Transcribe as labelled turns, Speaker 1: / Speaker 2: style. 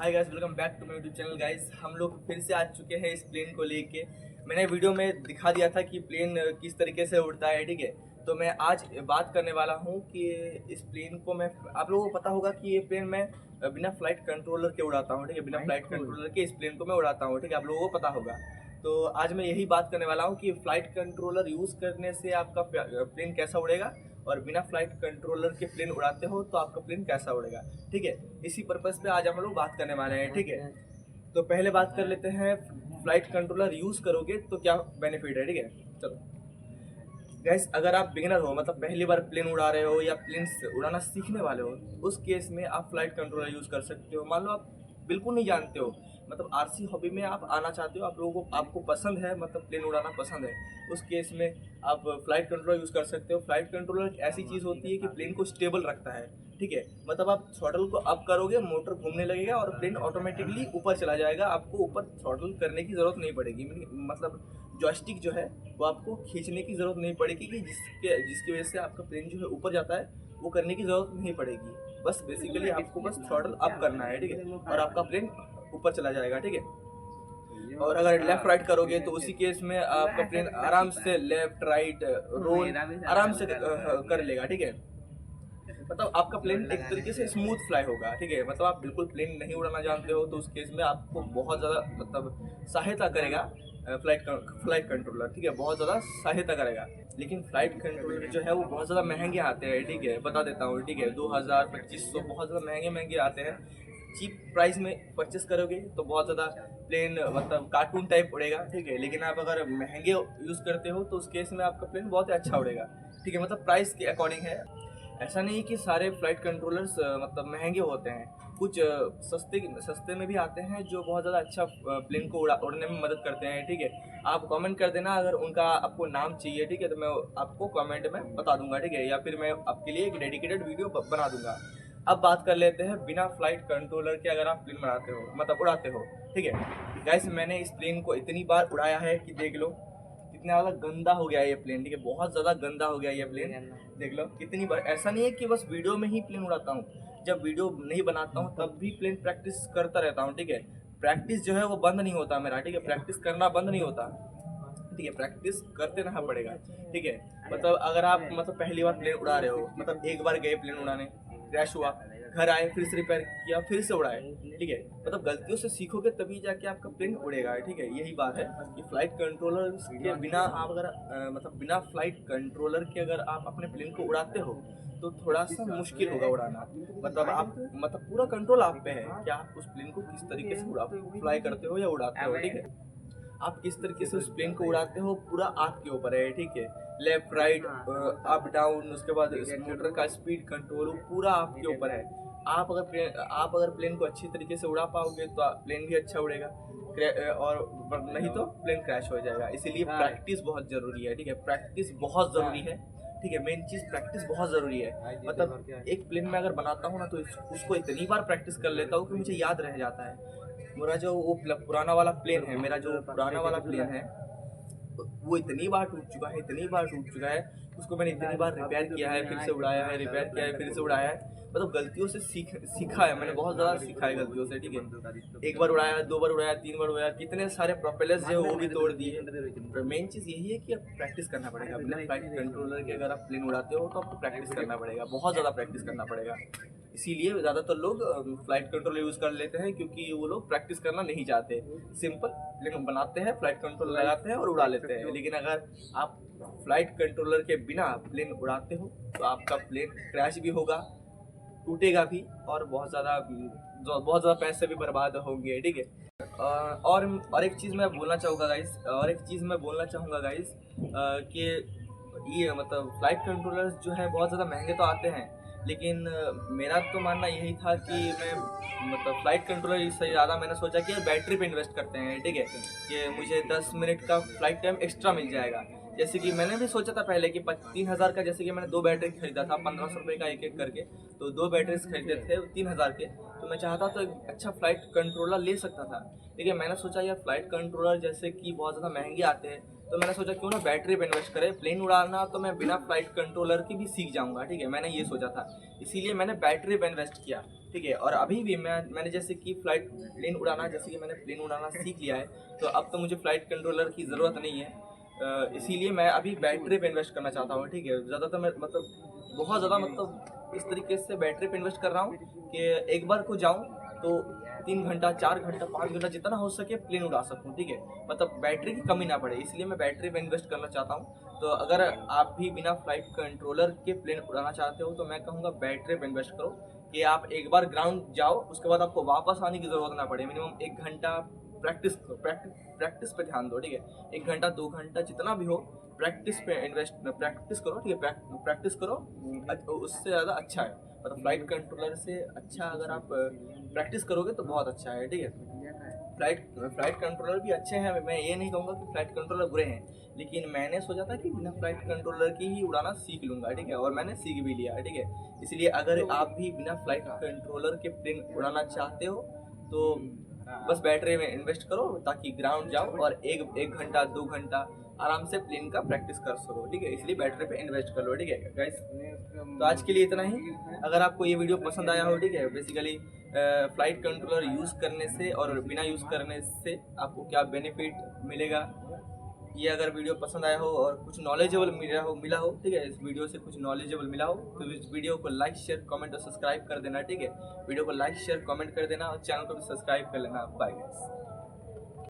Speaker 1: Hi guys, welcome back to my YouTube channel. Guys, हम लोग फिर से आ चुके हैं इस प्लेन को लेके। मैंने वीडियो में दिखा दिया था कि प्लेन किस तरीके से उड़ता है, ठीक है। तो मैं आज बात करने वाला हूँ कि इस प्लेन को मैं, आप लोगों को पता होगा कि ये प्लेन मैं बिना फ्लाइट कंट्रोलर के उड़ाता हूँ, ठीक है। बिना फ्लाइट कंट्रोलर के इस प्लेन को मैं उड़ाता हूँ, ठीक है। आप लोगों को पता होगा। तो आज मैं यही बात करने वाला हूँ कि फ्लाइट कंट्रोलर यूज़ करने से आपका प्लेन कैसा उड़ेगा और बिना फ्लाइट कंट्रोलर के प्लेन उड़ाते हो तो आपका प्लेन कैसा उड़ेगा, ठीक है। इसी पर्पज़ पे आज हम लोग बात करने वाले हैं, ठीक है। तो पहले बात कर लेते हैं, फ्लाइट कंट्रोलर यूज़ करोगे तो क्या बेनिफिट है, ठीक है। चलो गैस, अगर आप बिगिनर हो, मतलब पहली बार प्लेन उड़ा रहे हो या प्लेन उड़ाना सीखने वाले हो, उस केस में आप फ्लाइट कंट्रोलर यूज़ कर सकते हो। मान लो आप बिल्कुल नहीं जानते हो, मतलब आरसी हॉबी में आप आना चाहते हो, आप लोगों को, आपको पसंद है, मतलब प्लेन उड़ाना पसंद है, उस केस में आप फ्लाइट कंट्रोलर यूज़ कर सकते हो। फ्लाइट कंट्रोलर एक ऐसी चीज़ होती है कि प्लेन को स्टेबल रखता है, ठीक है। मतलब आप थ्रॉटल को अप करोगे, मोटर घूमने लगेगा और प्लेन ऑटोमेटिकली ऊपर चला जाएगा। आपको ऊपर थ्रॉटल करने की ज़रूरत नहीं पड़ेगी, मतलब जॉयस्टिक जो है वो आपको खींचने की ज़रूरत नहीं पड़ेगी कि जिसकी वजह से आपका प्लेन जो है ऊपर जाता है, वो करने की ज़रूरत नहीं पड़ेगी। बस बेसिकली आपको बस थ्रॉटल अप करना है, ठीक है, और आपका प्लेन ऊपर चला जाएगा, ठीक है। और अगर लेफ्ट राइट करोगे तो उसी केस में आपका प्लेन आराम से लेफ्ट राइट रोल आराम से कर लेगा, ठीक है। मतलब आपका प्लेन एक तरीके से स्मूथ फ्लाई होगा, ठीक है। मतलब आप बिल्कुल प्लेन नहीं उड़ाना जानते हो तो उस केस में आपको बहुत ज़्यादा, मतलब सहायता करेगा फ्लाइट कंट्रोलर, ठीक है, बहुत ज़्यादा सहायता करेगा। लेकिन फ्लाइट कंट्रोलर जो है वो बहुत ज़्यादा महंगे आते हैं, ठीक है, बता देता हूँ, ठीक है। 2000 2500 बहुत ज़्यादा महंगे महंगे आते हैं। चीप प्राइस में परचेस करोगे तो बहुत ज़्यादा प्लेन, मतलब कार्टून टाइप उड़ेगा, ठीक है। लेकिन आप अगर महंगे यूज़ करते हो तो उस केस में आपका प्लेन बहुत ही अच्छा उड़ेगा, ठीक है। मतलब प्राइस के अकॉर्डिंग है। ऐसा नहीं कि सारे फ्लाइट कंट्रोलर्स मतलब महंगे होते हैं। कुछ सस्ते सस्ते में भी आते हैं जो बहुत ज़्यादा अच्छा प्लेन को उड़ने में मदद करते हैं, ठीक है। आप कमेंट कर देना अगर उनका आपको नाम चाहिए, ठीक है, तो मैं आपको कमेंट में बता दूंगा, ठीक है, या फिर मैं आपके लिए एक डेडिकेटेड वीडियो बना दूंगा। अब बात कर लेते हैं बिना फ्लाइट कंट्रोलर के अगर आप प्लेन बनाते हो, मतलब उड़ाते हो, ठीक है। गाइस, मैंने इस प्लेन को इतनी बार उड़ाया है कि देख लो कितना ज़्यादा गंदा हो गया ये प्लेन, ठीक है। बहुत ज़्यादा गंदा हो गया ये प्लेन, देख लो कितनी बार। ऐसा नहीं है कि बस वीडियो में ही प्लेन उड़ाता हूँ, जब वीडियो नहीं बनाता हूँ तब भी प्लेन प्रैक्टिस करता रहता हूँ, ठीक है। प्रैक्टिस जो है वो बंद नहीं होता मेरा, ठीक है। प्रैक्टिस करना बंद नहीं होता, ठीक है। प्रैक्टिस करते रहना पड़ेगा, ठीक है। मतलब अगर आप, मतलब पहली बार प्लेन उड़ा रहे हो, मतलब एक बार गए प्लेन उड़ाने, क्रैश हुआ, घर आए, फिर से रिपेयर किया, फिर से उड़ाए, ठीक है। मतलब गलतियों से सीखोगे तभी जाके आपका प्लेन उड़ेगा, ठीक है। यही बात है कि फ्लाइट कंट्रोलर के बिना आप अगर मतलब बिना फ्लाइट कंट्रोलर के अगर आप अपने प्लेन को उड़ाते हो तो थोड़ा सा मुश्किल होगा उड़ाना। मतलब आप, मतलब पूरा कंट्रोल आप पे है कि आप उस प्लेन को किस तरीके से फ्लाई करते हो या उड़ाते हो, ठीक है। आप किस तरीके से उस प्लेन को उड़ाते हो पूरा आपके ऊपर है, ठीक है। लेफ्ट राइट अप डाउन, उसके बाद मोटर का स्पीड कंट्रोल पूरा आपके ऊपर है। आप अगर प्लेन को अच्छी तरीके से उड़ा पाओगे तो प्लेन भी अच्छा उड़ेगा, और नहीं तो प्लेन क्रैश हो जाएगा। इसीलिए प्रैक्टिस बहुत ज़रूरी है, ठीक है। प्रैक्टिस बहुत ज़रूरी है, ठीक है। मेन चीज़ प्रैक्टिस बहुत ज़रूरी है। मतलब एक प्लेन में अगर बनाता हूँ ना तो उसको इतनी बार प्रैक्टिस कर लेता हूँ कि मुझे याद रह जाता है। मेरा जो वो पुराना वाला प्लेन है, मेरा जो पुराना वाला प्लेन है वो इतनी बार टूट चुका है, इतनी बार टूट चुका है, उसको मैंने इतनी बार रिपेयर किया है, फिर से उड़ाया है, रिपेयर किया है, फिर से उड़ाया है। मतलब गलतियों से सीखा है मैंने, बहुत ज़्यादा सीखा है गलतियों से, ठीक है। एक बार उड़ाया, दो बार उड़ाया, तीन बार उड़ाया, कितने सारे प्रोपेलर्स जो है वो भी तोड़ दिए। तो मेन चीज़ यही है कि अब प्रैक्टिस करना पड़ेगा। अपने फ्लाइट कंट्रोलर के अगर आप प्लेन उड़ाते हो तो आपको प्रैक्टिस करना पड़ेगा, बहुत ज़्यादा प्रैक्टिस करना पड़ेगा। इसीलिए ज़्यादातर लोग फ्लाइट कंट्रोल यूज़ कर लेते हैं, क्योंकि वो लोग प्रैक्टिस करना नहीं चाहते। सिंपल प्लेन बनाते हैं, फ्लाइट कंट्रोल लगाते हैं और उड़ा लेते हैं। लेकिन अगर आप फ्लाइट कंट्रोलर के बिना प्लेन उड़ाते हो तो आपका प्लेन क्रैश भी होगा, टूटेगा भी, और बहुत ज़्यादा पैसे भी बर्बाद होंगे, ठीक है। और एक चीज़ मैं बोलना चाहूँगा गाइस, कि ये मतलब फ्लाइट कंट्रोलर्स जो है बहुत ज़्यादा महंगे तो आते हैं, लेकिन मेरा तो मानना यही था कि मैं, मतलब फ्लाइट कंट्रोलर से ज़्यादा मैंने सोचा कि यार बैटरी पे इन्वेस्ट करते हैं, ठीक है, कि मुझे 10 मिनट का फ्लाइट टाइम एक्स्ट्रा मिल जाएगा। जैसे कि मैंने भी सोचा था पहले कि 3000 का, जैसे कि मैंने 2 बैटरी खरीदा था 1500 रुपये का एक एक करके, तो 2 बैटरीज खरीदे थे 3000 के। तो मैं चाहता तो एक अच्छा फ्लाइट कंट्रोलर ले सकता था, ठीक है। मैंने सोचा यार फ्लाइट कंट्रोलर जैसे कि बहुत ज़्यादा महंगे आते हैं, तो मैंने सोचा क्यों ना बैटरी पे इन्वेस्ट करें। प्लेन उड़ाना तो मैं बिना फ्लाइट कंट्रोलर की भी सीख जाऊँगा, ठीक है, मैंने ये सोचा था, इसीलिए मैंने बैटरी पे इन्वेस्ट किया, ठीक है। और अभी भी मैंने जैसे कि प्लेन उड़ाना, जैसे कि मैंने प्लेन उड़ाना सीख लिया है, तो अब तो मुझे फ्लाइट कंट्रोलर की ज़रूरत नहीं है। इसीलिए मैं अभी बैटरी पे इन्वेस्ट करना चाहता हूँ, ठीक है। ज़्यादातर मैं मतलब बहुत ज़्यादा मतलब इस तरीके से बैटरी पे इन्वेस्ट कर रहा हूँ कि एक बार को जाऊँ तो 3 घंटा 4 घंटा 5 घंटा जितना हो सके प्लेन उड़ा सकूँ, ठीक है। मतलब बैटरी की कमी ना पड़े, इसलिए मैं बैटरी पे इन्वेस्ट करना चाहता हूँ। तो अगर आप भी बिना फ्लाइट कंट्रोलर के प्लेन उड़ाना चाहते हो तो मैं कहूँगा बैटरी पे इन्वेस्ट करो, कि आप एक बार ग्राउंड जाओ उसके बाद आपको वापस आने की ज़रूरत ना पड़े। मिनिमम 1 घंटा प्रैक्टिस पे ध्यान दो, ठीक है। 1 घंटा 2 घंटा जितना भी हो प्रैक्टिस पे प्रैक्टिस करो, ठीक है। प्रैक्टिस करो, उससे ज़्यादा अच्छा है। मतलब फ्लाइट कंट्रोलर से अच्छा अगर आप प्रैक्टिस करोगे तो बहुत अच्छा है, ठीक है। फ्लाइट कंट्रोलर भी अच्छे हैं, मैं ये नहीं कहूँगा कि फ्लाइट कंट्रोलर बुरे हैं, लेकिन मैंने सोचा था कि बिना फ्लाइट कंट्रोलर की ही उड़ाना सीख लूँगा, ठीक है। और मैंने सीख भी लिया, ठीक है। इसलिए अगर आप भी बिना फ्लाइट कंट्रोलर के प्लेन उड़ाना चाहते हो तो बस बैटरी में इन्वेस्ट करो, ताकि ग्राउंड जाओ और एक घंटा 2 घंटा आराम से प्लेन का प्रैक्टिस कर सको, ठीक है। इसलिए बैटरी पे इन्वेस्ट कर लो, ठीक है गाइस। तो आज के लिए इतना ही। अगर आपको ये वीडियो पसंद आया हो, ठीक है, बेसिकली फ्लाइट कंट्रोलर यूज़ करने से और बिना यूज़ करने से आपको क्या बेनिफिट मिलेगा, ये अगर वीडियो पसंद आया हो और कुछ नॉलेजेबल मिला हो, ठीक है, इस वीडियो से कुछ नॉलेजेबल मिला हो तो इस वीडियो को लाइक शेयर कमेंट और सब्सक्राइब कर देना, ठीक है। वीडियो को लाइक शेयर कमेंट कर देना और चैनल को भी सब्सक्राइब कर लेना। Bye guys.